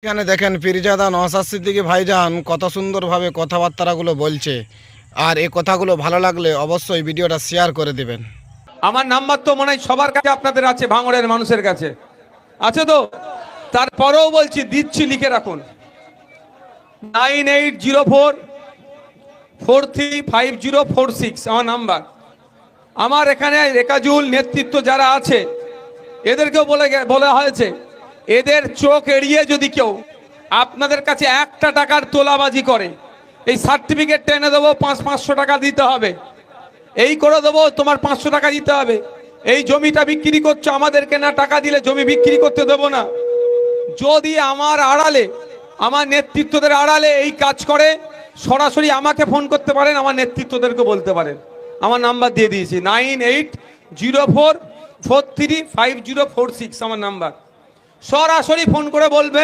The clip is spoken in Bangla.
এখানে দেখেন পীরজাদা নওশাদ সিদ্দিকী ভাইজান কত সুন্দরভাবে কথাবার্তাগুলো বলছে। আর এই কথাগুলো ভালো লাগলে অবশ্যই ভিডিওটা শেয়ার করে দিবেন। আমার নাম্বার তো মনে হয় সবার কাছে আপনাদের আছে, ভাঙড়ের মানুষের কাছে আছে তো। তারপরেও বলছি, দিচ্ছি, লিখে রাখুন 9804435046 আমার নাম্বার। আমার এখানে রেকাজুল নেতৃত্ব যারা আছে এদেরকেও বলা হয়েছে, এদের চোখ এড়িয়ে যদি কেউ আপনাদের কাছে 1 টাকার তোলাবাজি করে, এই সার্টিফিকেট টেনে দেবো, 500 টাকা দিতে হবে, এই করে দেবো, তোমার 500 টাকা দিতে হবে, এই জমিটা বিক্রি করছো আমাদেরকে না টাকা দিলে জমি বিক্রি করতে দেবো না। যদি আমার আড়ালে, আমার নেতৃত্বদের আড়ালে এই কাজ করে, সরাসরি আমাকে ফোন করতে পারেন, আমার নেতৃত্বদেরকে বলতে পারেন। আমার নাম্বার দিয়ে দিয়েছি 9804435046 আমার নাম্বার। সরাসরি ফোন করে বলবে